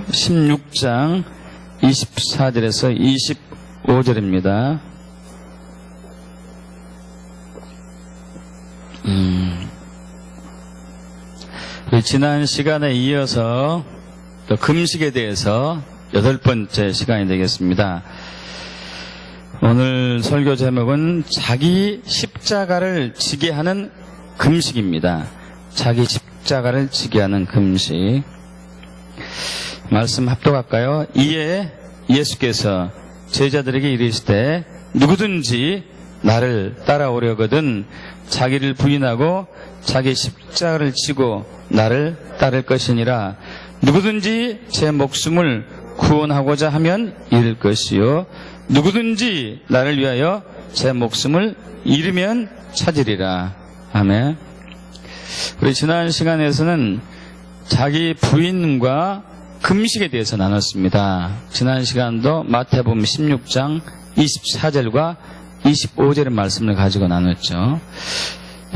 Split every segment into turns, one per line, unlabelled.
요한복음 16장 24절에서 25절입니다. 지난 시간에 이어서 또 금식에 대해서 8번째 시간이 되겠습니다. 오늘 설교 제목은 자기 십자가를 지게 하는 금식입니다. 자기 십자가를 지게 하는 금식. 말씀 합독할까요? 이에 예수께서 제자들에게 이르시되 누구든지 나를 따라오려거든 자기를 부인하고 자기 십자가를 지고 나를 따를 것이니라. 누구든지 제 목숨을 구원하고자 하면 잃을 것이요 누구든지 나를 위하여 제 목숨을 잃으면 찾으리라. 아멘. 우리 지난 시간에서는 자기 부인과 금식에 대해서 나눴습니다. 지난 시간도 마태복음 16장 24절과 25절의 말씀을 가지고 나눴죠.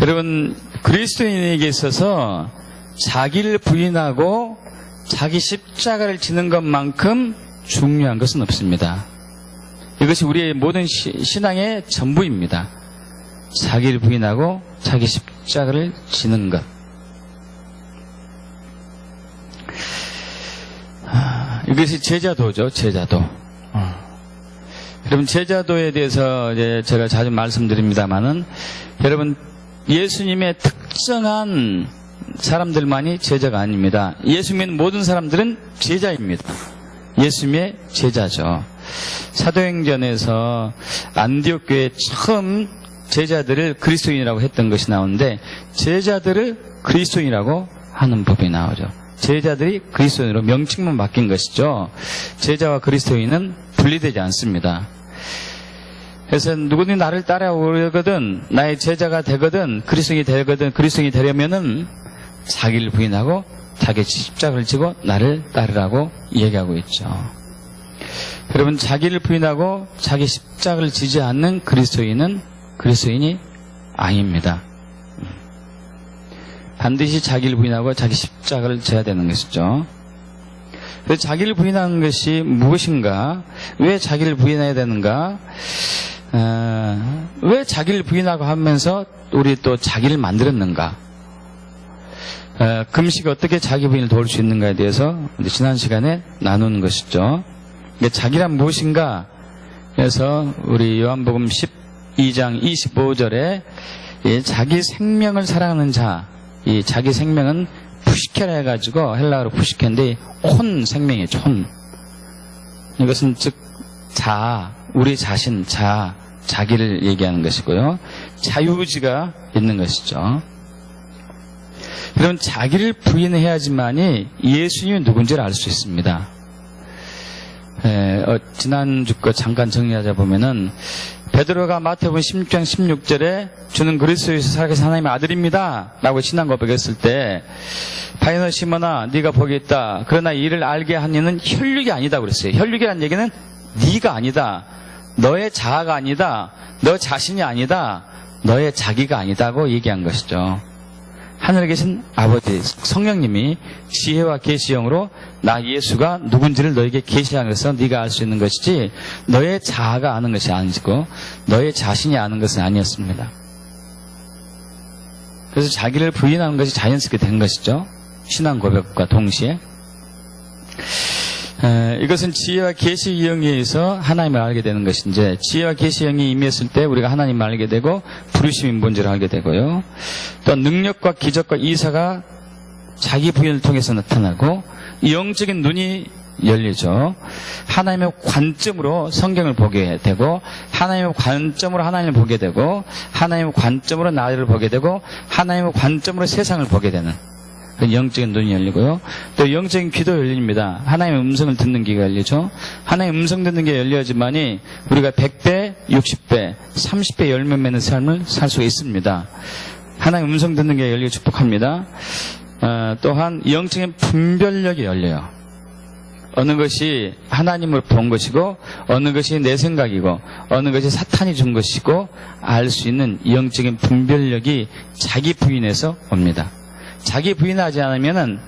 여러분, 그리스도인에게 있어서 자기를 부인하고 자기 십자가를 지는 것만큼 중요한 것은 없습니다. 이것이 우리의 모든 신앙의 전부입니다. 자기를 부인하고 자기 십자가를 지는 것. 이것이 제자도죠, 제자도. 여러분, 제자도에 대해서 이제 제가 자주 말씀드립니다만은, 여러분, 예수님의 특정한 사람들만이 제자가 아닙니다. 예수 믿는 모든 사람들은 제자입니다. 예수님의 제자죠. 사도행전에서 안디옥 교회에 처음 제자들을 그리스도인이라고 했던 것이 나오는데, 제자들을 그리스도인이라고 하는 법이 나오죠. 제자들이 그리스도인으로 명칭만 바뀐 것이죠. 제자와 그리스도인은 분리되지 않습니다. 그래서 누구든지 나를 따라오려거든, 나의 제자가 되거든, 그리스도인이 되려면은 자기를 부인하고 자기 십자가를 지고 나를 따르라고 얘기하고 있죠. 여러분, 자기를 부인하고 자기 십자가를 지지 않는 그리스도인은 그리스도인이 아닙니다. 반드시 자기를 부인하고 자기 십자가를 져야 되는 것이죠. 그래서 자기를 부인하는 것이 무엇인가? 왜 자기를 부인해야 되는가? 왜 자기를 부인하고 하면서 우리 또 자기를 만들었는가? 금식이 어떻게 자기 부인을 도울 수 있는가에 대해서 지난 시간에 나누는 것이죠. 자기란 무엇인가? 그래서 우리 요한복음 12장 25절에 자기 생명을 사랑하는 자, 이 자기 생명은 푸시케라 해가지고 헬라어로 푸시케인데 혼 생명이죠. 혼. 이것은 즉 우리 자신, 자기를 얘기하는 것이고요. 자유의지가 있는 것이죠. 그럼 자기를 부인해야지만이 예수님이 누군지를 알 수 있습니다. 지난주 거 잠깐 정리하자 보면은 베드로가 마태복음 16장 16절에 주는 그리스도에서 살아계신 하나님의 아들입니다 라고 신앙 고백했을 때 바이너 시몬아 네가 복이 있다. 그러나 이를 알게 한 이는 혈육이 아니다 그랬어요. 혈육이라는 얘기는 네가 아니다. 너의 자아가 아니다. 너 자신이 아니다. 너의 자기가 아니다고 얘기한 것이죠. 하늘에 계신 아버지 성령님이 지혜와 계시형으로 나 예수가 누군지를 너에게 계시하면서 네가 알 수 있는 것이지 너의 자아가 아는 것이 아니고 너의 자신이 아는 것은 아니었습니다. 그래서 자기를 부인하는 것이 자연스럽게 된 것이죠. 신앙 고백과 동시에. 이것은 지혜와 계시의 영에 의해서 하나님을 알게 되는 것인데, 지혜와 계시의 영이 임했을 때 우리가 하나님을 알게 되고 부르심이 뭔지를 알게 되고요. 또 능력과 기적과 이사가 자기 부인을 통해서 나타나고 영적인 눈이 열리죠. 하나님의 관점으로 성경을 보게 되고 하나님의 관점으로 하나님을 보게 되고 하나님의 관점으로 나를 보게 되고 하나님의 관점으로 세상을 보게 되는 영적인 눈이 열리고요. 또 영적인 귀도 열립니다. 하나님의 음성을 듣는 귀가 열리죠. 하나님의 음성 듣는 게 열려야지만이 우리가 100배, 60배, 30배 열매 맺는 삶을 살 수가 있습니다. 하나님의 음성 듣는 게 열려 축복합니다. 또한 영적인 분별력이 열려요. 어느 것이 하나님을 본 것이고 어느 것이 내 생각이고 어느 것이 사탄이 준 것이고 알 수 있는 영적인 분별력이 자기 부인에서 옵니다. 자기 부인하지 않으면은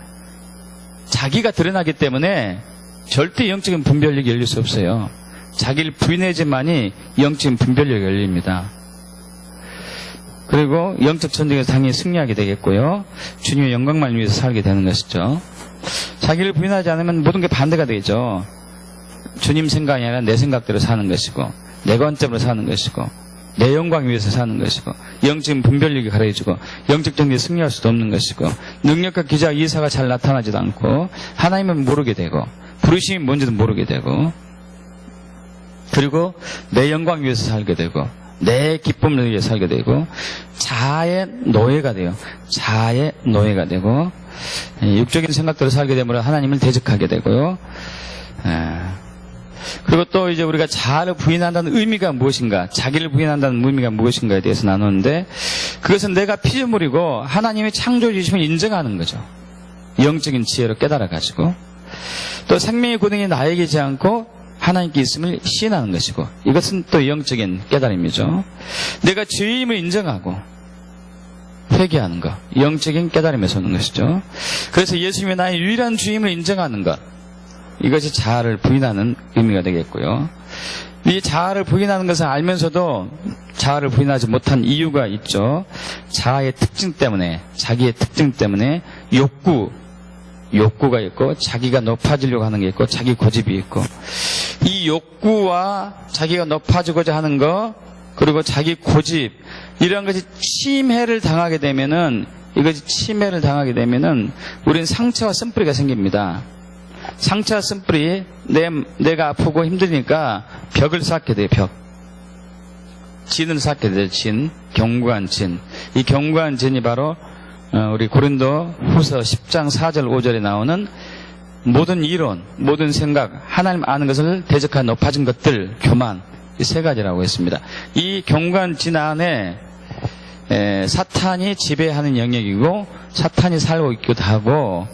자기가 드러나기 때문에 절대 영적인 분별력이 열릴 수 없어요. 자기를 부인해야지만이 영적인 분별력이 열립니다. 그리고 영적 전쟁에서 당연히 승리하게 되겠고요. 주님의 영광만 위해서 살게 되는 것이죠. 자기를 부인하지 않으면 모든 게 반대가 되죠. 주님 생각이 아니라 내 생각대로 사는 것이고, 내 관점으로 사는 것이고, 내 영광 위해서 사는 것이고, 영적인 분별력이 가려지고, 영적 전쟁에 승리할 수도 없는 것이고, 능력과 기자 이사가 잘 나타나지도 않고, 하나님을 모르게 되고, 부르심이 뭔지도 모르게 되고, 그리고 내 영광 위해서 살게 되고, 내 기쁨을 위해 살게 되고, 자아의 노예가 돼요. 자아의 노예가 되고, 육적인 생각대로 살게 되면 하나님을 대적하게 되고요. 그리고 또 이제 우리가 자아를 부인한다는 의미가 무엇인가, 자기를 부인한다는 의미가 무엇인가에 대해서 나누는데, 그것은 내가 피조물이고 하나님의 창조해 주심을 인정하는 거죠. 영적인 지혜로 깨달아가지고, 또 생명의 고등이 나에게 있지 않고 하나님께 있음을 시인하는 것이고, 이것은 또 영적인 깨달음이죠. 내가 죄임을 인정하고 회개하는 것, 영적인 깨달음에서 오는 것이죠. 그래서 예수님이 나의 유일한 주임을 인정하는 것, 이것이 자아를 부인하는 의미가 되겠고요. 이 자아를 부인하는 것을 알면서도 자아를 부인하지 못한 이유가 있죠. 자아의 특징 때문에, 자기의 특징 때문에 욕구가 있고, 자기가 높아지려고 하는 게 있고, 자기 고집이 있고, 이 욕구와 자기가 높아지고자 하는 것, 그리고 자기 고집, 이런 것이 침해를 당하게 되면은, 우리는 상처와 쓴뿌리가 생깁니다. 상처와 쓴뿌리, 내가 아프고 힘드니까 벽을 쌓게 돼요, 벽. 진을 쌓게 돼요, 진. 견고한 진. 이 견고한 진이 바로 우리 고린도 후서 10장 4절 5절에 나오는 모든 이론, 모든 생각, 하나님 아는 것을 대적한 높아진 것들, 교만, 이 세 가지라고 했습니다. 이 견고한 진 안에 사탄이 지배하는 영역이고, 사탄이 살고 있기도 하고,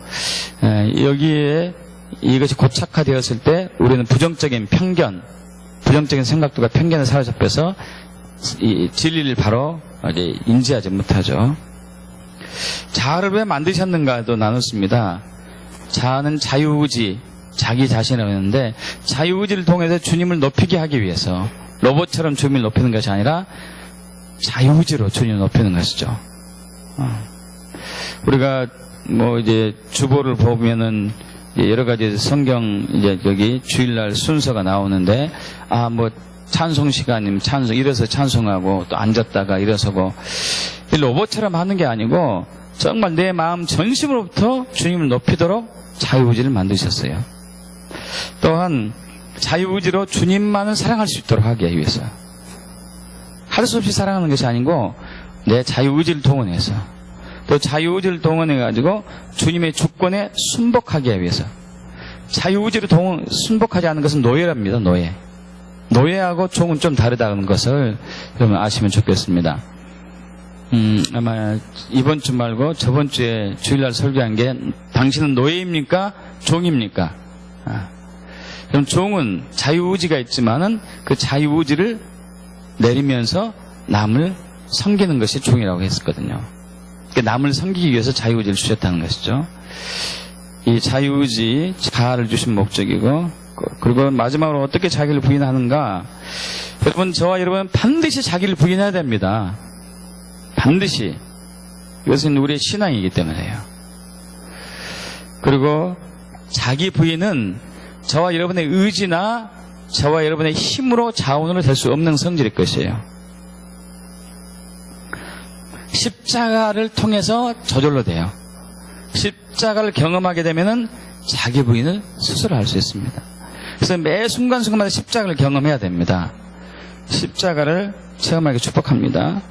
여기에 이것이 고착화되었을 때 우리는 부정적인 편견, 부정적인 생각들과 편견에 사로잡혀서 이 진리를 바로 이제 인지하지 못하죠. 자아를 왜 만드셨는가도 나눴습니다. 자아는 자유의지, 자기 자신을 했는데, 자유의지를 통해서 주님을 높이게 하기 위해서, 로봇처럼 주님을 높이는 것이 아니라 자유의지로 주님을 높이는 것이죠. 우리가 이제 주보를 보면은 여러 가지 성경 이제 여기 주일날 순서가 나오는데, 찬송 시간이면 찬송, 일어서 찬송하고 또 앉았다가 일어서고, 로봇처럼 하는 게 아니고 정말 내 마음 전심으로부터 주님을 높이도록 자유의지를 만드셨어요. 또한 자유의지로 주님만을 사랑할 수 있도록 하기 위해서, 할 수 없이 사랑하는 것이 아니고 내 자유의지를 동원해서, 또 자유의지를 동원해가지고 주님의 주권에 순복하기 위해서. 자유의지로 순복하지 않는 것은 노예랍니다. 노예하고 종은 좀 다르다는 것을 여러분 아시면 좋겠습니다. 아마 이번 주 말고 저번 주에 주일날 설교한 게, 당신은 노예입니까? 종입니까? 그럼 종은 자유의지가 있지만은 그 자유의지를 내리면서 남을 섬기는 것이 종이라고 했었거든요. 그러니까 남을 섬기기 위해서 자유의지를 주셨다는 것이죠. 이 자유의지, 자아를 주신 목적이고, 그리고 마지막으로 어떻게 자기를 부인하는가? 여러분, 저와 여러분은 반드시 자기를 부인해야 됩니다. 반드시. 이것은 우리의 신앙이기 때문에요. 그리고 자기 부인은 저와 여러분의 의지나 저와 여러분의 힘으로 자원으로 될 수 없는 성질일 것이에요. 십자가를 통해서 저절로 돼요. 십자가를 경험하게 되면은 자기 부인을 스스로 할 수 있습니다. 그래서 매 순간순간마다 십자가를 경험해야 됩니다. 십자가를 체험하게 축복합니다.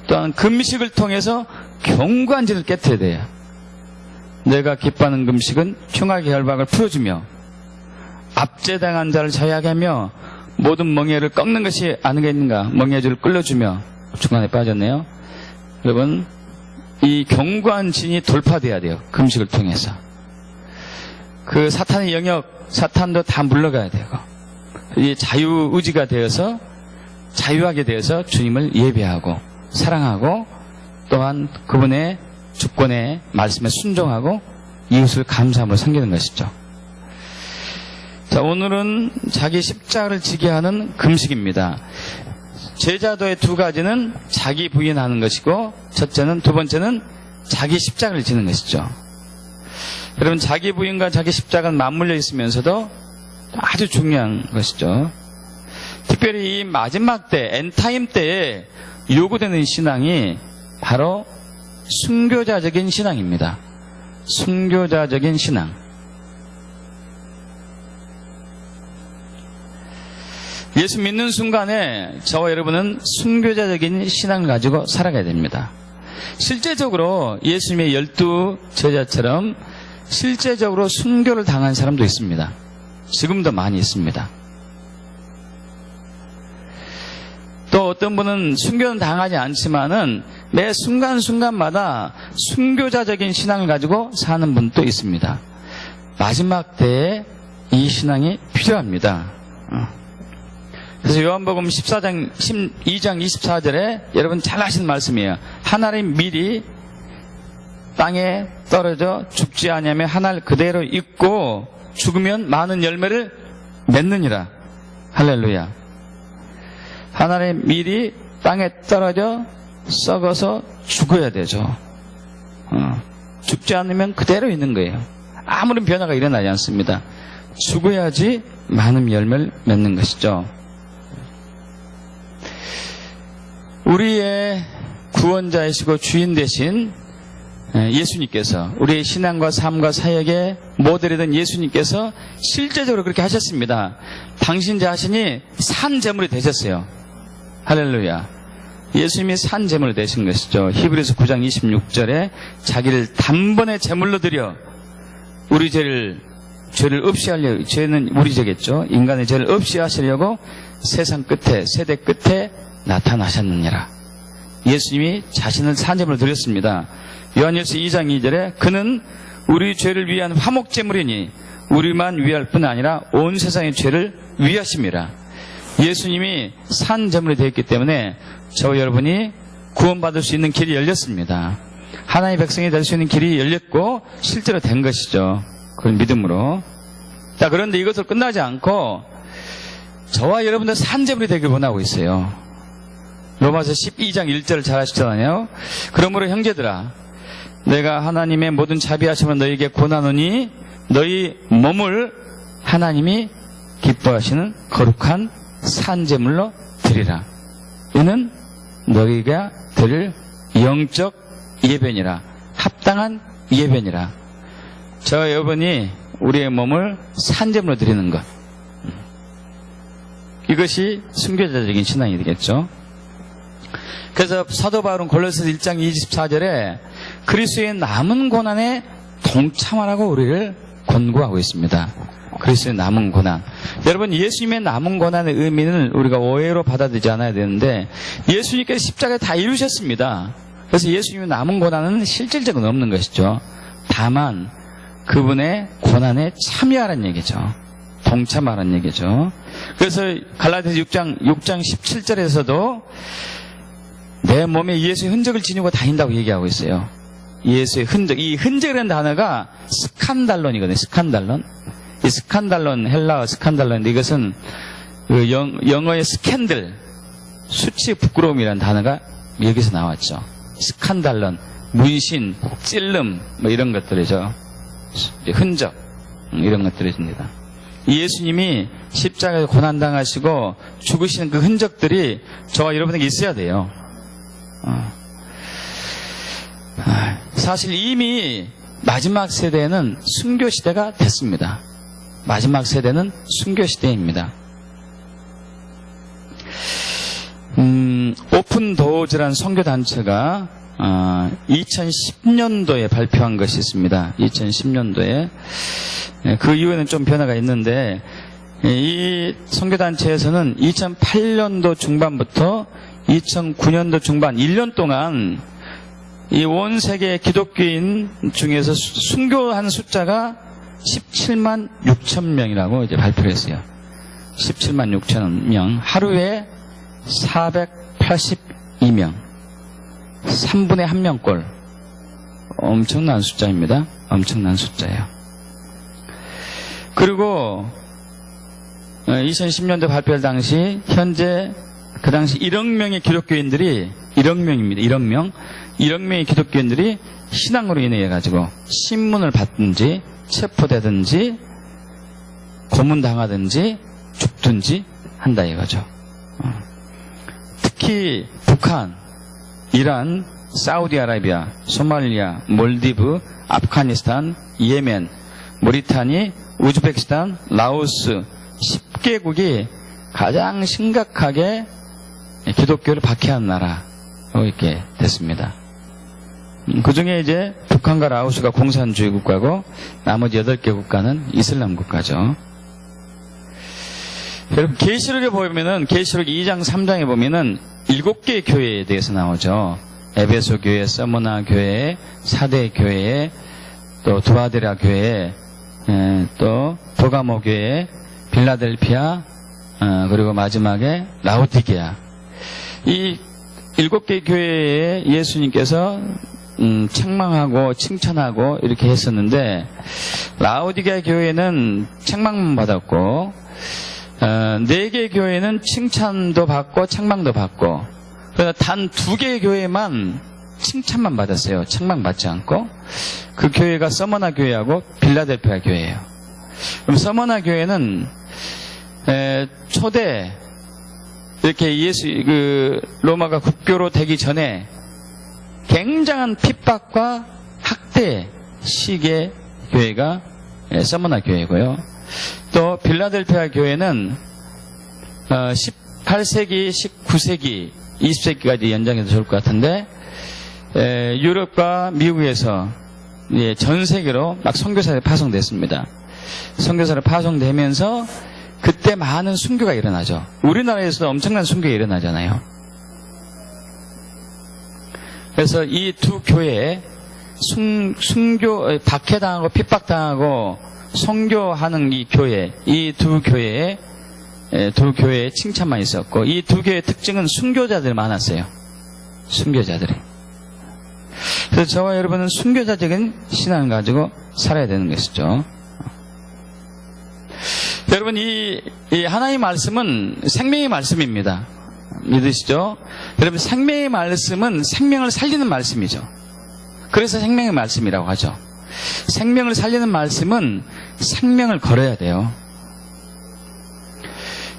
또한 금식을 통해서 견고한 진을 깨트려야 돼요. 내가 기뻐하는 금식은 흉악의 결박을 풀어주며 압제당한 자를 자유하게 하며 모든 멍에를 꺾는 것이 아니겠는가. 멍에줄을 끌어주며, 중간에 빠졌네요. 여러분, 이 견고한 진이 돌파돼야 돼요. 금식을 통해서. 그 사탄의 영역, 사탄도 다 물러가야 되고, 이 자유의지가 되어서, 자유하게 되어서 주님을 예배하고 사랑하고, 또한 그분의 주권의 말씀에 순종하고 이웃을 감사함으로 섬기는 것이죠. 자, 오늘은 자기 십자가를 지게 하는 금식입니다. 제자도의 두 가지는 자기 부인하는 것이고, 두 번째는 자기 십자가를 지는 것이죠. 여러분, 자기 부인과 자기 십자가는 맞물려 있으면서도 아주 중요한 것이죠. 특별히 이 마지막 때, 엔타임 때에 요구되는 신앙이 바로 순교자적인 신앙입니다. 순교자적인 신앙. 예수 믿는 순간에 저와 여러분은 순교자적인 신앙을 가지고 살아가야 됩니다. 실제적으로 예수님의 12 제자처럼 실제적으로 순교를 당한 사람도 있습니다. 지금도 많이 있습니다. 또 어떤 분은 순교는 당하지 않지만은 매 순간순간마다 순교자적인 신앙을 가지고 사는 분도 있습니다. 마지막 때에 이 신앙이 필요합니다. 그래서 요한복음 12장 24절에 여러분 잘 아시는 말씀이에요. 하나님 미리 땅에 떨어져 죽지 아니하며 하늘 그대로 있고 죽으면 많은 열매를 맺느니라. 할렐루야. 하나님 미리 땅에 떨어져 썩어서 죽어야 되죠. 죽지 않으면 그대로 있는 거예요. 아무런 변화가 일어나지 않습니다. 죽어야지 많은 열매를 맺는 것이죠. 우리의 구원자이시고 주인 되신 예수님께서, 우리의 신앙과 삶과 사역의 모델이던 예수님께서 실제적으로 그렇게 하셨습니다. 당신 자신이 산 제물이 되셨어요. 할렐루야. 예수님이 산 제물이 되신 것이죠. 히브리서 9장 26절에 자기를 단번에 제물로 드려 우리 죄를 없이 하려고, 죄는 우리 죄겠죠. 인간의 죄를 없이 하시려고 세상 끝에, 세대 끝에 나타나셨느니라. 예수님이 자신을 산 제물로 드렸습니다. 요한일서 2장 2절에 그는 우리 죄를 위한 화목제물이니 우리만 위할 뿐 아니라 온 세상의 죄를 위하심이라. 예수님이 산 제물이 되었기 때문에 저와 여러분이 구원받을 수 있는 길이 열렸습니다. 하나님의 백성이 될 수 있는 길이 열렸고 실제로 된 것이죠. 그런 믿음으로. 자, 그런데 이것을 끝나지 않고 저와 여러분들 산 제물이 되길 원하고 있어요. 로마서 12장 1절을 잘 아시잖아요. 그러므로 형제들아, 내가 하나님의 모든 자비하심을 너희에게 권하노니 너희 몸을 하나님이 기뻐하시는 거룩한 산제물로 드리라. 이는 너희가 드릴 영적 예배니라. 합당한 예배니라. 저와 여러분이 우리의 몸을 산제물로 드리는 것, 이것이 순교자적인 신앙이 되겠죠. 그래서 사도 바울은 골로새서 1장 24절에 그리스도의 남은 고난에 동참하라고 우리를 권고하고 있습니다. 그리스도의 남은 고난. 여러분, 예수님의 남은 고난의 의미는 우리가 오해로 받아들이지 않아야 되는데 예수님께서 십자가에 다 이루셨습니다. 그래서 예수님의 남은 고난은 실질적으로 없는 것이죠. 다만 그분의 고난에 참여하라는 얘기죠. 동참하라는 얘기죠. 그래서 갈라디아서 6장 17절에서도 내 몸에 예수의 흔적을 지니고 다닌다고 얘기하고 있어요. 예수의 흔적. 이 흔적이라는 단어가 스칸달론이거든요. 스칸달론. 이 스칸달론, 헬라어 스칸달론인데 이것은 그 영어의 스캔들, 수치 부끄러움이라는 단어가 여기서 나왔죠. 스칸달론, 문신, 찔름, 뭐 이런 것들이죠. 흔적, 이런 것들입니다. 예수님이 십자가에서 고난당하시고 죽으시는 그 흔적들이 저와 여러분에게 있어야 돼요. 사실 이미 마지막 세대는 순교 시대가 됐습니다. 마지막 세대는 순교 시대입니다. 오픈도어즈라는 선교단체가 2010년도에 발표한 것이 있습니다. 2010년도에. 그 이후에는 좀 변화가 있는데 이 선교단체에서는 2008년도 중반부터 2009년도 중반 1년 동안 이 온 세계 기독교인 중에서 순교한 숫자가 17만 6천 명이라고 이제 발표를 했어요. 17만 6천 명. 하루에 482명. 3분의 1명꼴. 엄청난 숫자입니다. 엄청난 숫자예요. 그리고 2010년도 발표할 당시 현재 그 당시 1억 명의 기독교인들이 1억 명입니다. 1억 명. 1억 명의 기독교인들이 신앙으로 인해 가지고 신문을 받든지 체포되든지 고문당하든지 죽든지 한다 이거죠. 특히 북한, 이란, 사우디아라비아, 소말리아, 몰디브, 아프가니스탄, 예멘, 모리타니, 우즈베키스탄, 라오스 10개국이 가장 심각하게 기독교를 박해한 나라로 이렇게 됐습니다. 그 중에 이제 북한과 라오스가 공산주의 국가고 나머지 8개 국가는 이슬람 국가죠. 여러분, 계시록에 보면은, 계시록 2장, 3장에 보면은 7개의 교회에 대해서 나오죠. 에베소 교회, 서머나 교회, 사대 교회, 또 두아데라 교회, 또 버가모 교회, 빌라델피아, 그리고 마지막에 라오디게아. 이 7개의 교회에 예수님께서 책망하고 칭찬하고 이렇게 했었는데, 라오디게아 교회는 책망만 받았고 4개의 교회는 칭찬도 받고 책망도 받고, 그러나 단 2개의 교회만 칭찬만 받았어요. 책망 받지 않고. 그 교회가 서머나 교회하고 빌라델피아 교회예요. 그럼 서머나 교회는 초대 이렇게 로마가 국교로 되기 전에 굉장한 핍박과 학대 시기의 교회가 서머나 교회고요. 또 빌라델피아 교회는 18세기, 19세기, 20세기까지 연장해도 좋을 것 같은데 유럽과 미국에서 전 세계로 막 선교사들이 파송됐습니다. 선교사를 파송되면서 그때 많은 순교가 일어나죠. 우리나라에서도 엄청난 순교가 일어나잖아요. 그래서 이 두 교회에 순교, 박해당하고 핍박당하고 선교하는 이 교회, 이 두 교회에 칭찬만 있었고, 이 두 교회의 특징은 순교자들이 많았어요. 순교자들이. 그래서 저와 여러분은 순교자적인 신앙을 가지고 살아야 되는 것이죠. 여러분, 이 하나님의 말씀은 생명의 말씀입니다. 믿으시죠? 여러분, 생명의 말씀은 생명을 살리는 말씀이죠. 그래서 생명의 말씀이라고 하죠. 생명을 살리는 말씀은 생명을 걸어야 돼요.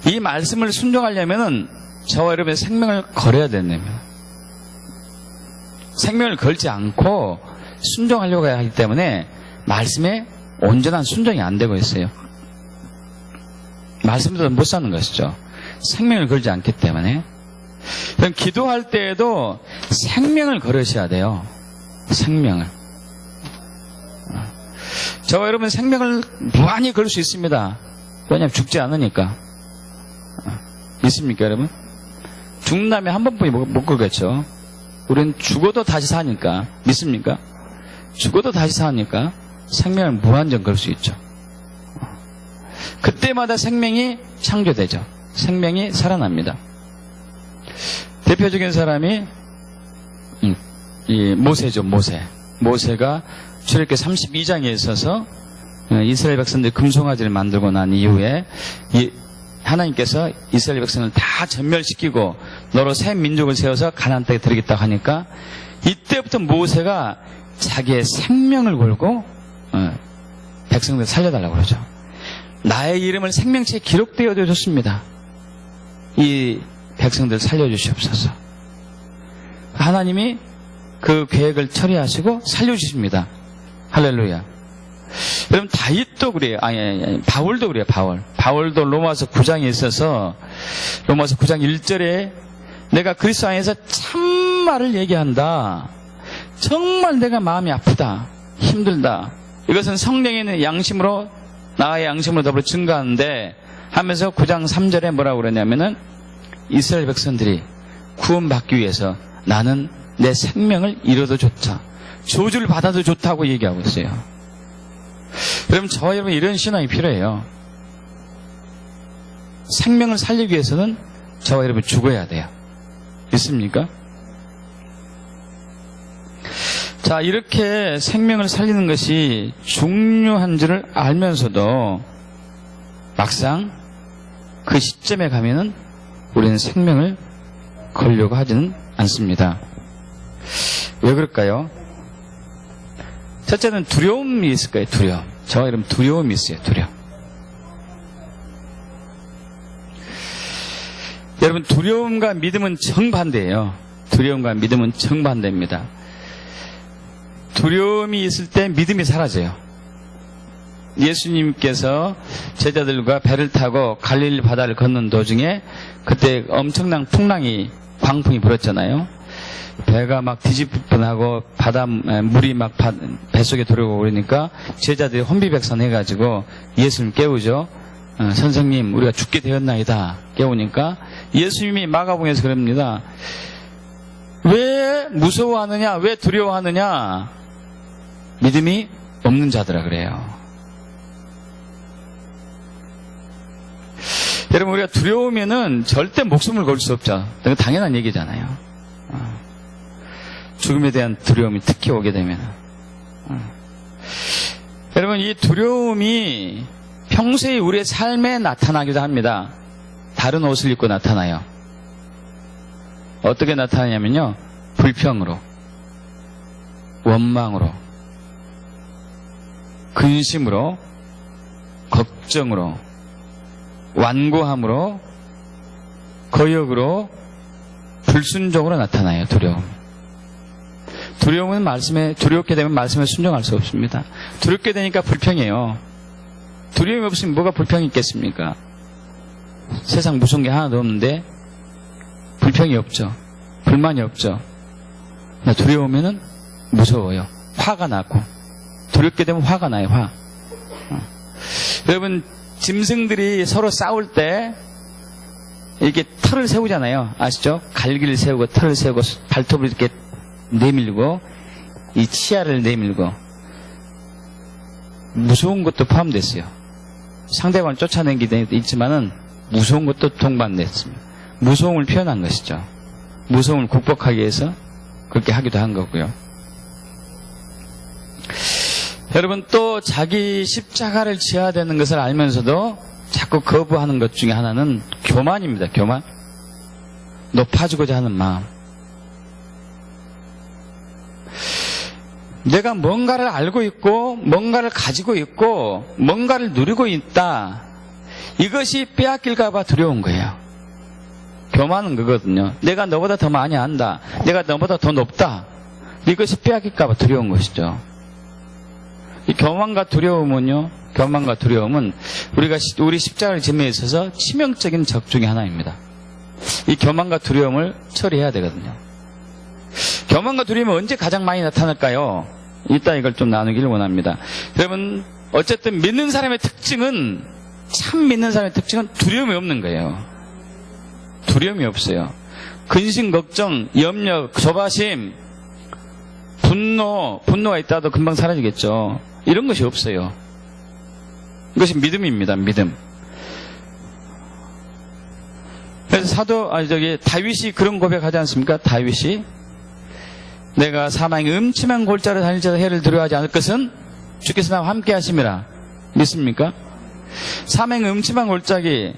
이 말씀을 순종하려면은 저와 여러분의 생명을 걸어야 된다면, 생명을 걸지 않고 순종하려고 하기 때문에 말씀에 온전한 순종이 안 되고 있어요. 말씀대로 못 사는 것이죠. 생명을 걸지 않기 때문에. 그럼 기도할 때에도 생명을 걸으셔야 돼요. 생명을. 저와 여러분 생명을 무한히 걸 수 있습니다. 왜냐하면 죽지 않으니까. 믿습니까, 여러분? 죽는다면 한 번뿐이 못 걸겠죠. 우리는 죽어도 다시 사니까. 믿습니까? 죽어도 다시 사니까 생명을 무한정 걸 수 있죠. 그때마다 생명이 창조되죠. 생명이 살아납니다. 대표적인 사람이 이 모세죠. 모세가 출애굽기 32장에 있어서 이스라엘 백성들이 금송아지를 만들고 난 이후에 하나님께서 이스라엘 백성을 다 전멸시키고 너로 새 민족을 세워서 가나안 땅에 들이겠다고 하니까 이때부터 모세가 자기의 생명을 걸고 백성들을 살려달라고 그러죠. 나의 이름을 생명체에 기록되어 줬습니다. 이 백성들 살려주시옵소서. 하나님이 그 계획을 처리하시고 살려주십니다. 할렐루야. 여러분, 다윗도 그래요. 바울도 그래요. 바울도 로마서 9장에 있어서 로마서 9장 1절에 내가 그리스도 안에서 참말을 얘기한다. 정말 내가 마음이 아프다. 힘들다. 이것은 성령의 양심으로, 나의 양심으로 더불어 증거하는데 하면서 9장 3절에 뭐라고 그러냐면은 이스라엘 백성들이 구원받기 위해서 나는 내 생명을 잃어도 좋다. 저주를 받아도 좋다고 얘기하고 있어요. 그럼 저와 여러분 이런 신앙이 필요해요. 생명을 살리기 위해서는 저와 여러분 죽어야 돼요. 있습니까? 자, 이렇게 생명을 살리는 것이 중요한 줄을 알면서도 막상 그 시점에 가면은 우리는 생명을 걸려고 하지는 않습니다. 왜 그럴까요? 첫째는 두려움이 있을 거예요. 두려움. 저와 이러면 두려움이 있어요. 두려움. 여러분, 두려움과 믿음은 정반대예요. 두려움과 믿음은 정반대입니다. 두려움이 있을 때 믿음이 사라져요. 예수님께서 제자들과 배를 타고 갈릴리 바다를 걷는 도중에 그때 엄청난 풍랑이, 광풍이 불었잖아요. 배가 막 뒤집어나고 물이 막 뱃속에 들어오고 그러니까 제자들이 혼비백산해가지고 예수님 깨우죠. 선생님, 우리가 죽게 되었나이다. 깨우니까 예수님이 마가복음에서 그럽니다. 왜 무서워하느냐? 왜 두려워하느냐? 믿음이 없는 자들아 그래요. 여러분, 우리가 두려우면은 절대 목숨을 걸 수 없죠. 당연한 얘기잖아요. 죽음에 대한 두려움이 특히 오게 되면. 여러분, 이 두려움이 평소에 우리의 삶에 나타나기도 합니다. 다른 옷을 입고 나타나요. 어떻게 나타나냐면요. 불평으로, 원망으로, 근심으로, 걱정으로, 완고함으로, 거역으로, 불순종으로 나타나요. 두려움은 두렵게 되면 말씀에 순종할 수 없습니다. 두렵게 되니까 불평해요. 두려움이 없으면 뭐가 불평이 있겠습니까? 세상 무서운 게 하나도 없는데 불평이 없죠. 불만이 없죠. 두려우면은 무서워요. 화가 나고. 두렵게 되면 화가 나요. 화. 여러분, 짐승들이 서로 싸울 때 이렇게 털을 세우잖아요. 아시죠? 갈기를 세우고 털을 세우고 발톱을 이렇게 내밀고 이 치아를 내밀고 무서운 것도 포함됐어요. 상대방을 쫓아낸 게 있지만은 무서운 것도 동반됐습니다. 무서움을 표현한 것이죠. 무서움을 극복하기 위해서 그렇게 하기도 한 거고요. 여러분, 또 자기 십자가를 지어야 되는 것을 알면서도 자꾸 거부하는 것 중에 하나는 교만입니다. 교만. 높아지고자 하는 마음. 내가 뭔가를 알고 있고 뭔가를 가지고 있고 뭔가를 누리고 있다. 이것이 빼앗길까 봐 두려운 거예요. 교만은 그거거든요. 내가 너보다 더 많이 안다. 내가 너보다 더 높다. 이것이 빼앗길까 봐 두려운 것이죠. 이 교만과 두려움은요. 교만과 두려움은 우리 십자가를 지음에 있어서 치명적인 적 중에 하나입니다. 이 교만과 두려움을 처리해야 되거든요. 교만과 두려움이 언제 가장 많이 나타날까요? 이따 이걸 좀 나누기를 원합니다. 여러분, 어쨌든 믿는 사람의 특징은, 참 믿는 사람의 특징은 두려움이 없는 거예요. 두려움이 없어요. 근심, 걱정, 염려, 조바심, 분노가 있다도 금방 사라지겠죠. 이런 것이 없어요. 이것이 믿음입니다. 믿음. 그래서 다윗이 그런 고백하지 않습니까? 다윗이 내가 사망의 음침한 골짜기를 다닐지라도 해를 두려워하지 않을 것은 주께서 나와 함께 하심이라. 믿습니까? 사망의 음침한 골짜기,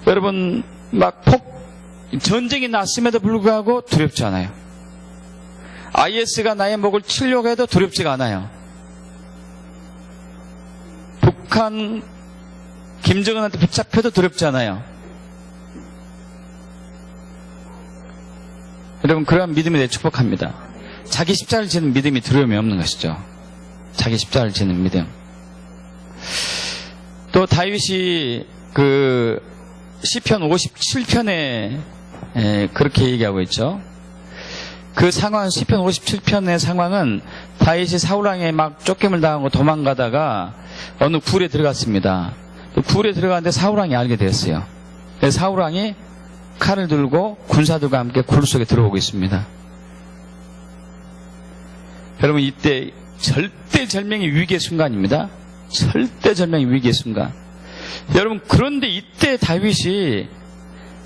여러분 전쟁이 났음에도 불구하고 두렵지 않아요. IS가 나의 목을 치려고 해도 두렵지가 않아요. 북한 김정은한테 붙잡혀도 두렵지 않아요. 여러분, 그러한 믿음에 대해 축복합니다. 자기 십자가를 지는 믿음이 두려움이 없는 것이죠. 자기 십자가를 지는 믿음. 또 다윗이 시편 57편에 그렇게 얘기하고 있죠. 그 상황, 시편 57편의 상황은 다윗이 사울왕에 막 쫓김을 당하고 도망가다가 어느 굴에 들어갔습니다. 굴에 들어갔는데 사울왕이 알게 되었어요. 그래서 사울왕이 칼을 들고 군사들과 함께 굴 속에 들어오고 있습니다. 여러분, 이때 절대절명의 위기의 순간입니다. 절대절명의 위기의 순간. 여러분, 그런데 이때 다윗이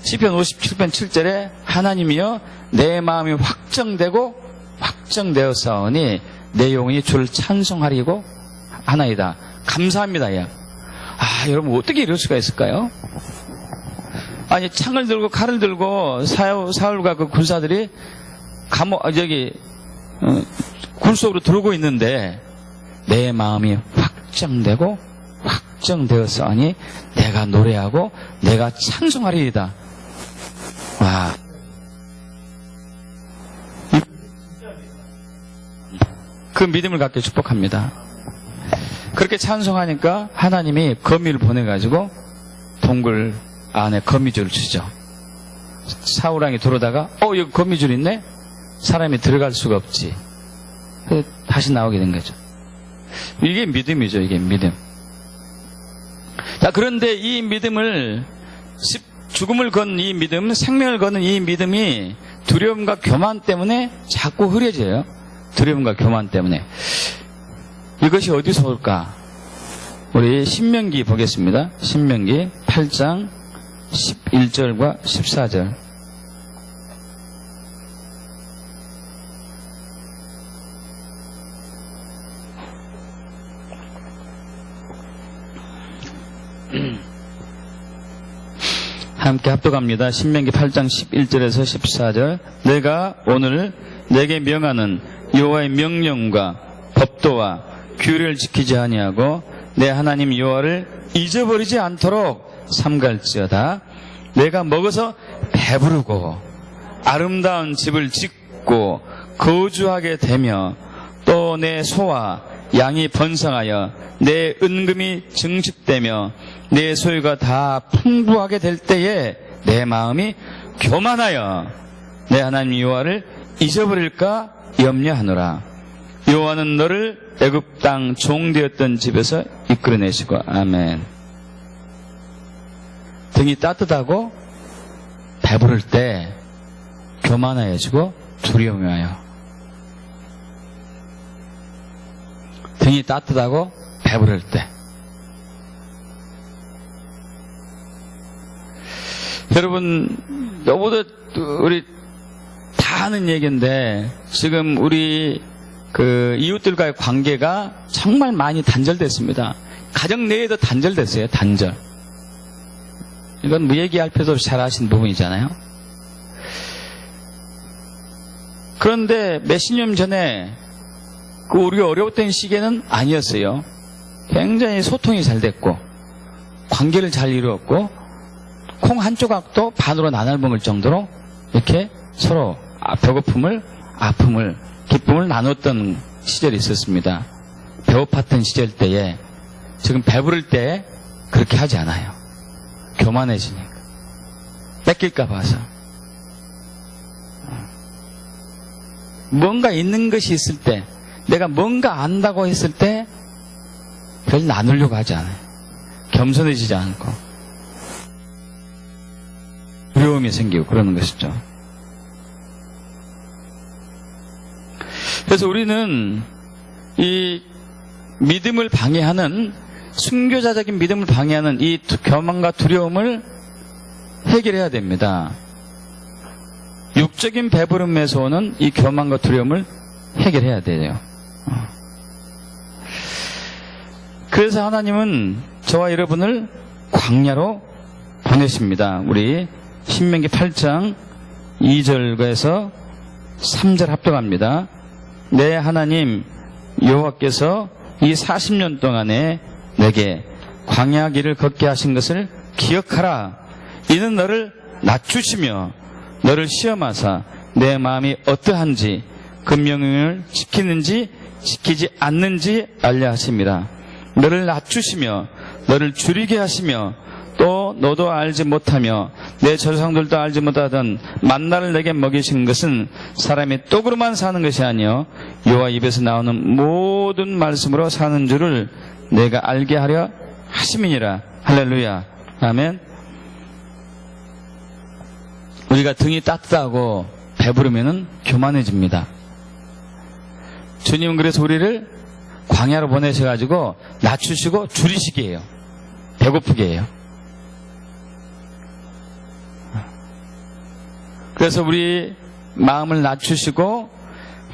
시편 57편 7절에 하나님이여 내 마음이 확정되고 확정되었사오니 내 영혼이 주를 찬송하리고 하나이다. 감사합니다. 야. 여러분 어떻게 이럴 수가 있을까요? 아니 창을 들고 칼을 들고 사울과 그 군사들이 굴 속으로 들어오고 있는데 내 마음이 확정되었사오니 내가 노래하고 내가 찬송하리이다. 와. 그 믿음을 갖게 축복합니다. 그렇게 찬송하니까 하나님이 거미를 보내가지고 동굴 안에 거미줄을 치죠. 사울왕이 들어오다가 여기 거미줄 있네? 사람이 들어갈 수가 없지. 다시 나오게 된 거죠. 이게 믿음이죠. 이게 믿음. 자, 그런데 이 믿음을 죽음을 건 이 믿음, 생명을 거는 이 믿음이 두려움과 교만 때문에 자꾸 흐려져요. 두려움과 교만 때문에. 이것이 어디서 올까? 우리 신명기 보겠습니다. 신명기 8장 11절과 14절. 함께 합독합니다. 신명기 8장 11절에서 14절. 내가 오늘 내게 명하는 여호와의 명령과 법도와 규례를 지키지 아니하고 내 하나님 여호와를 잊어버리지 않도록 삼갈지어다. 내가 먹어서 배부르고 아름다운 집을 짓고 거주하게 되며 또 내 소와 양이 번성하여 내 은금이 증식되며 내 소유가 다 풍부하게 될 때에 내 마음이 교만하여 내 하나님 여호와를 잊어버릴까 염려하노라. 여호와는 너를 애굽 땅 종되었던 집에서 이끌어내시고. 아멘. 등이 따뜻하고 배부를 때 교만해지고 두려움이 와요. 등이 따뜻하고 배부를 때. 여러분, 너보다 우리 다 하는 얘기인데 지금 우리 그 이웃들과의 관계가 정말 많이 단절됐습니다. 가정 내에도 단절됐어요. 단절. 이건 뭐 얘기할 필요도 없이 잘 아시는 부분이잖아요. 그런데 몇십 년 전에 그 우리가 어려웠던 시기에는 아니었어요. 굉장히 소통이 잘 됐고 관계를 잘 이루었고 콩 한 조각도 반으로 나눠 먹을 정도로 이렇게 서로 배고픔을, 아픔을, 기쁨을 나눴던 시절이 있었습니다. 배고팠던 시절 때에 지금 배부를 때 그렇게 하지 않아요. 교만해지니까. 뺏길까 봐서. 뭔가 있는 것이 있을 때, 내가 뭔가 안다고 했을 때 별 나누려고 하지 않아요. 겸손해지지 않고 두려움이 생기고 그러는 것이죠. 그래서 우리는 이 믿음을 방해하는, 순교자적인 믿음을 방해하는 이 교만과 두려움을 해결해야 됩니다. 육적인 배부름에서 오는 이 교만과 두려움을 해결해야 돼요. 그래서 하나님은 저와 여러분을 광야로 보내십니다. 우리 신명기 8장 2절에서 3절 합독합니다. 내 하나님 여호와께서 이 40년 동안에 내게 광야 길을 걷게 하신 것을 기억하라. 이는 너를 낮추시며 너를 시험하사 내 마음이 어떠한지 그 명령을 지키는지 지키지 않는지 알려 하심이라. 너를 낮추시며 너를 줄이게 하시며 또 너도 알지 못하며 내 조상들도 알지 못하던 만나를 내게 먹이신 것은 사람이 떡으로만 사는 것이 아니요 여호와 입에서 나오는 모든 말씀으로 사는 줄을 내가 알게 하려 하심이니라. 할렐루야. 아멘. 우리가 등이 따뜻하고 배부르면은 교만해집니다. 주님은 그래서 우리를 광야로 보내셔가지고 낮추시고 줄이시게 해요. 배고프게 해요. 그래서 우리 마음을 낮추시고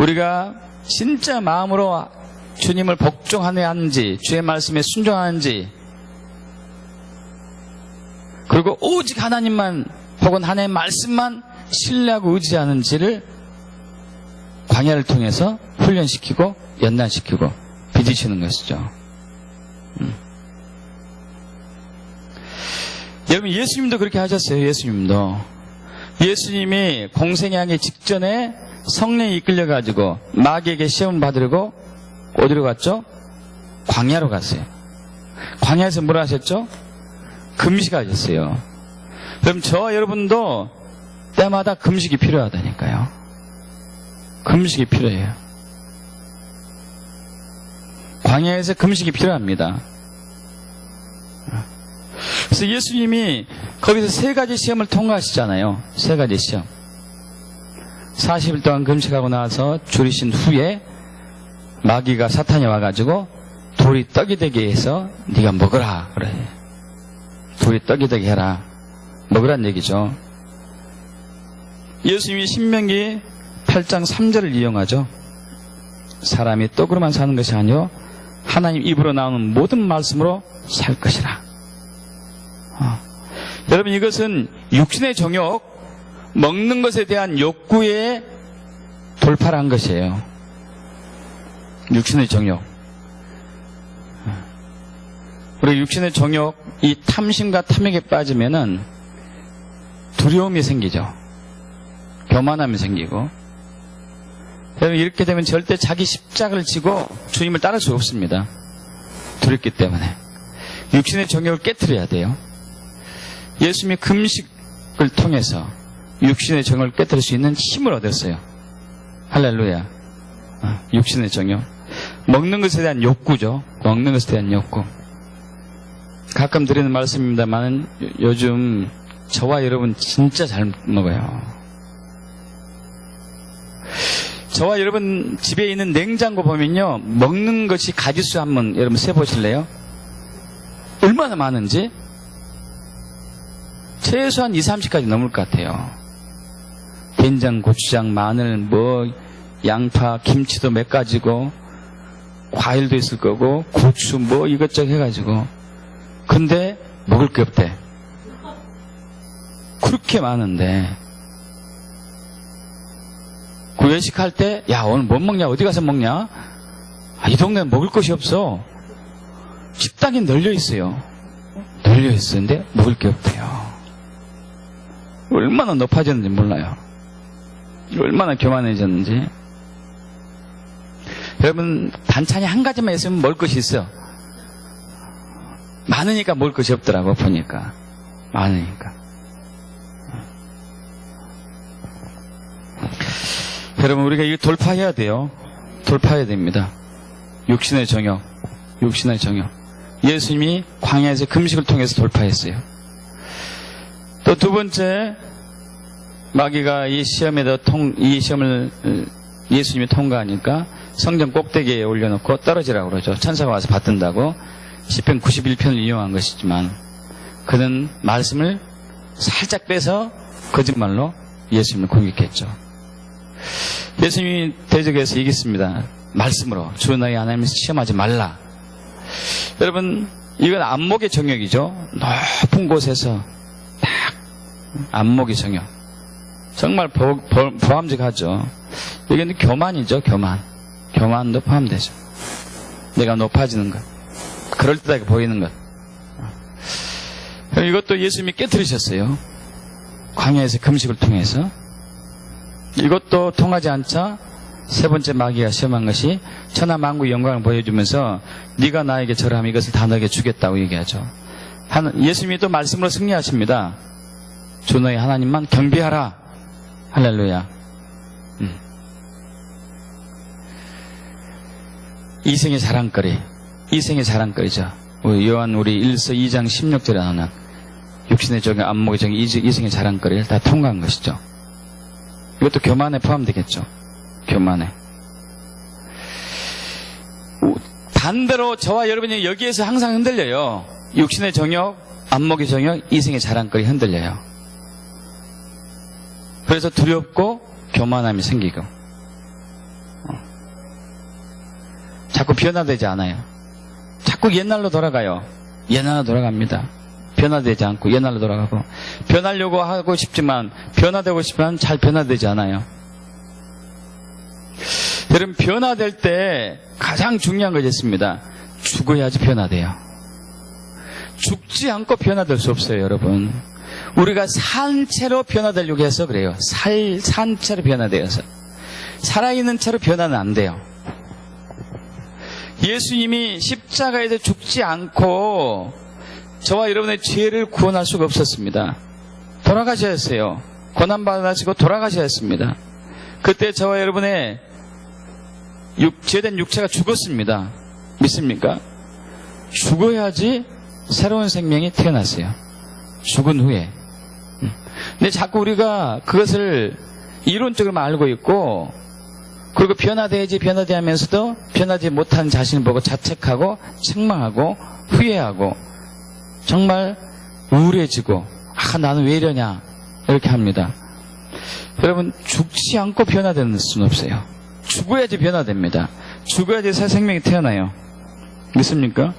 우리가 진짜 마음으로 주님을 복종하는지, 주의 말씀에 순종하는지, 그리고 오직 하나님만 혹은 하나님의 말씀만 신뢰하고 의지하는지를 광야를 통해서 훈련시키고 연단시키고 빚으시는 것이죠. 여러분, 예수님도 그렇게 하셨어요. 예수님이 공생에 하기 직전에 성령이 이끌려가지고 마귀에게 시험을 받으려고 어디로 갔죠? 광야로 갔어요. 광야에서 뭘 하셨죠? 금식하셨어요. 그럼 저와 여러분도 때마다 금식이 필요하다니까요. 금식이 필요해요. 광야에서 금식이 필요합니다. 그래서 예수님이 거기서 3가지 시험을 통과하시잖아요. 3가지 시험. 40일 동안 금식하고 나서 줄이신 후에 마귀가 사탄이 와가지고 돌이 떡이 되게 해서 네가 먹어라 그래. 돌이 떡이 되게 해라. 먹으란 얘기죠. 예수님이 신명기 8장 3절을 이용하죠. 사람이 떡으로만 사는 것이 아니요 하나님 입으로 나오는 모든 말씀으로 살 것이라. 여러분, 이것은 육신의 정욕, 먹는 것에 대한 욕구에 돌파를 한 것이에요. 육신의 정욕. 우리 육신의 정욕, 이 탐심과 탐욕에 빠지면은 두려움이 생기죠. 교만함이 생기고. 여러분, 이렇게 되면 절대 자기 십자가를 지고 주님을 따를 수 없습니다. 두렵기 때문에. 육신의 정욕을 깨트려야 돼요. 예수님이 금식을 통해서 육신의 정욕을 깨트릴 수 있는 힘을 얻었어요. 할렐루야. 육신의 정욕. 먹는 것에 대한 욕구죠. 먹는 것에 대한 욕구. 가끔 드리는 말씀입니다만 요즘 저와 여러분 진짜 잘 먹어요. 저와 여러분 집에 있는 냉장고 보면요, 먹는 것이 가지수 한번 여러분 세보실래요? 얼마나 많은지? 최소한 2, 30가지 넘을 것 같아요. 된장, 고추장, 마늘, 양파, 김치도 몇 가지고, 과일도 있을 거고, 고추 이것저것 해가지고. 근데 먹을 게 없대. 그렇게 많은데. 그 외식할 때, 야, 오늘 뭐 먹냐? 어디 가서 먹냐? 이 동네는 먹을 것이 없어. 식당이 널려 있어요. 널려 있었는데 먹을 게 없대요. 얼마나 높아졌는지 몰라요. 얼마나 교만해졌는지. 여러분, 반찬이 한 가지만 있으면 먹을 것이 있어. 많으니까 먹을 것이 없더라고, 보니까. 많으니까. 여러분, 우리가 이거 돌파해야 돼요. 돌파해야 됩니다. 육신의 정욕. 육신의 정욕. 예수님이 광야에서 금식을 통해서 돌파했어요. 또 두 번째, 마귀가 이 시험을 예수님이 통과하니까 성전 꼭대기에 올려놓고 떨어지라고 그러죠. 천사가 와서 받든다고 시편 91편을 이용한 것이지만 그는 말씀을 살짝 빼서 거짓말로 예수님을 공격했죠. 예수님이 대적해서 이겼습니다. 말씀으로 주 너희 하나님을 시험하지 말라. 여러분, 이건 안목의 정욕이죠. 높은 곳에서 딱 안목의 정욕. 정말 보암직하죠. 이게 교만이죠. 교만도 포함되죠. 내가 높아지는 것, 그럴듯하게 보이는 것. 이것도 예수님이 깨뜨리셨어요. 광야에서 금식을 통해서. 이것도 통하지 않자 세 번째 마귀가 시험한 것이 천하 만국의 영광을 보여주면서 네가 나에게 절하면 이것을 다 너에게 주겠다고 얘기하죠. 예수님이 또 말씀으로 승리하십니다. 주 너희 하나님만 경배하라. 할렐루야. 이생의 자랑거리죠. 요한 우리 1서 2장 16절에 나오는 육신의 정욕, 안목의 정욕, 이생의 자랑거리를 다 통과한 것이죠. 이것도 교만에 포함되겠죠. 교만에. 반대로 저와 여러분이 여기에서 항상 흔들려요. 육신의 정욕, 안목의 정욕, 이생의 자랑거리 흔들려요. 그래서 두렵고 교만함이 생기고. 자꾸 변화되지 않아요. 자꾸 옛날로 돌아가요. 옛날로 돌아갑니다. 변화되지 않고 옛날로 돌아가고, 변하려고 하고 싶지만, 변화되고 싶지만 잘 변화되지 않아요. 여러분, 변화될 때 가장 중요한 것이 있습니다. 죽어야지 변화돼요. 죽지 않고 변화될 수 없어요, 여러분. 우리가 산 채로 변화되려고 해서 그래요. 산 채로 변화되어서. 살아있는 채로 변화는 안 돼요. 예수님이 십자가에서 죽지 않고 저와 여러분의 죄를 구원할 수가 없었습니다. 돌아가셔야 했어요. 고난받으시고 돌아가셔야 했습니다. 그때 저와 여러분의 죄된 육체가 죽었습니다. 믿습니까? 죽어야지 새로운 생명이 태어났어요. 죽은 후에. 근데 자꾸 우리가 그것을 이론적으로 알고 있고, 그리고 변화돼야지 하면서도 변하지 못한 자신을 보고 자책하고 책망하고 후회하고 정말 우울해지고, 나는 왜 이러냐 이렇게 합니다. 여러분, 죽지 않고 변화되는 수는 없어요. 죽어야지 변화됩니다. 죽어야지 새 생명이 태어나요. 믿습니까?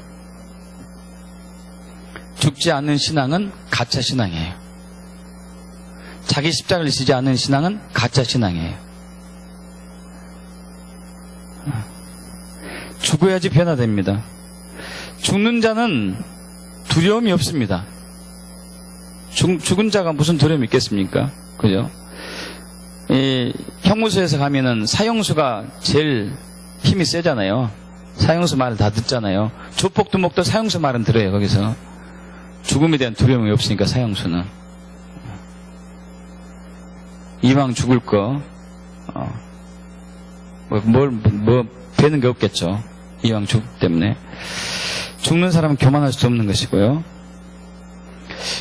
죽지 않는 신앙은 가짜 신앙이에요. 자기 십자가를 지지 않는 신앙은 가짜 신앙이에요. 죽어야지 변화됩니다. 죽는 자는 두려움이 없습니다. 죽은 자가 무슨 두려움이 있겠습니까? 그죠? 형무소에서 가면은 사형수가 제일 힘이 세잖아요. 사형수 말을 다 듣잖아요. 조폭두목도 사형수 말은 들어요, 거기서. 죽음에 대한 두려움이 없으니까, 사형수는. 이왕 죽을 거, 되는 게 없겠죠. 이왕 죽기 때문에. 죽는 사람은 교만할 수 없는 것이고요.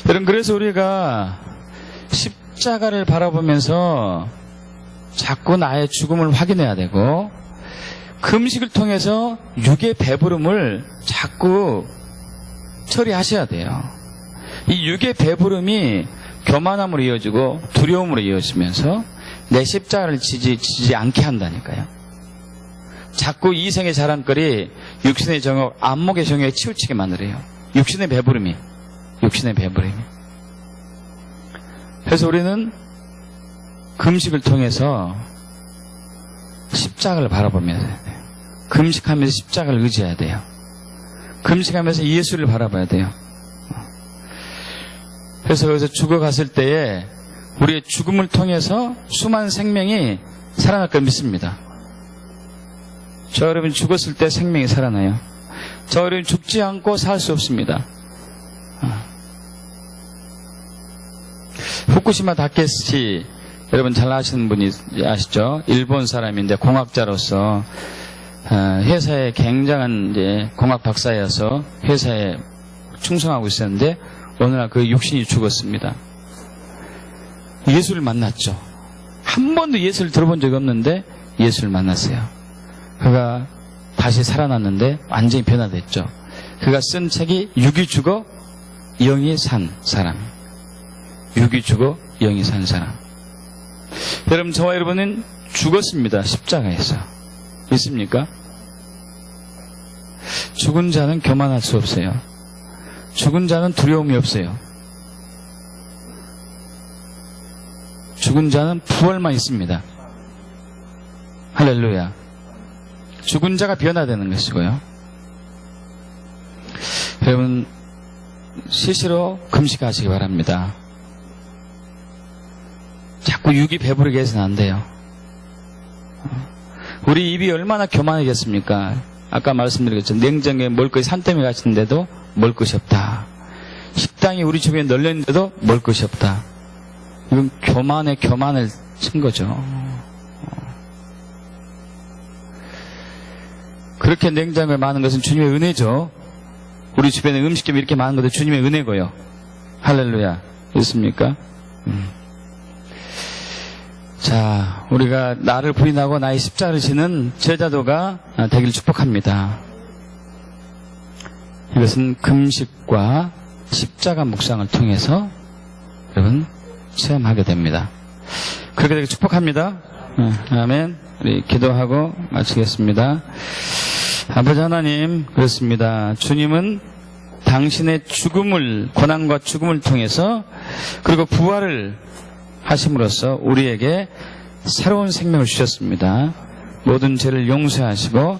여러분, 그래서 우리가 십자가를 바라보면서 자꾸 나의 죽음을 확인해야 되고, 금식을 통해서 육의 배부름을 자꾸 처리하셔야 돼요. 이 육의 배부름이 교만함으로 이어지고 두려움으로 이어지면서 내 십자가를 지지 않게 한다니까요. 자꾸 이생의 자랑거리, 육신의 정욕, 안목의 정욕에 치우치게 만들어요. 육신의 배부름이. 그래서 우리는 금식을 통해서 십자가를 바라보면서 해야 돼요. 금식하면서 십자가를 의지해야 돼요. 금식하면서 예수를 바라봐야 돼요. 그래서 거기서 죽어갔을 때에 우리의 죽음을 통해서 수많은 생명이 살아날 걸 믿습니다. 저 여러분 죽었을 때 생명이 살아나요. 저 여러분 죽지 않고 살 수 없습니다. 후쿠시마 다케시 여러분 잘 아시는 분이 아시죠? 일본 사람인데 공학자로서 회사에 굉장한 이제 공학 박사여서 회사에 충성하고 있었는데 어느 날 그 육신이 죽었습니다. 예수를 만났죠. 한 번도 예수를 들어본 적이 없는데 예수를 만났어요. 그가 다시 살아났는데 완전히 변화됐죠. 그가 쓴 책이 육이 죽어 영이 산 사람. 육이 죽어 영이 산 사람. 여러분, 저와 여러분은 죽었습니다. 십자가에서. 믿습니까? 죽은 자는 교만할 수 없어요. 죽은 자는 두려움이 없어요. 죽은 자는 부활만 있습니다. 할렐루야. 죽은 자가 변화되는 것이고요. 여러분, 시시로 금식하시기 바랍니다. 자꾸 육이 배부르게 해서는 안 돼요. 우리 입이 얼마나 교만하겠습니까? 아까 말씀드렸죠. 냉장고에 먹을 것이 산더미 같은데도 먹을 것이 없다. 식당이 우리 주변에 널렸는데도 먹을 것이 없다. 이건 교만을 친 거죠. 그렇게 냉장고에 많은 것은 주님의 은혜죠. 우리 주변에 음식점이 이렇게 많은 것도 주님의 은혜고요. 할렐루야. 있습니까? 자, 우리가 나를 부인하고 나의 십자가를 지는 제자도가 되기를 축복합니다. 이것은 금식과 십자가 묵상을 통해서 여러분 체험하게 됩니다. 그렇게 되길 축복합니다. 아멘. 우리 기도하고 마치겠습니다. 아버지 하나님, 그렇습니다. 주님은 당신의 죽음을, 고난과 죽음을 통해서 그리고 부활을 하심으로써 우리에게 새로운 생명을 주셨습니다. 모든 죄를 용서하시고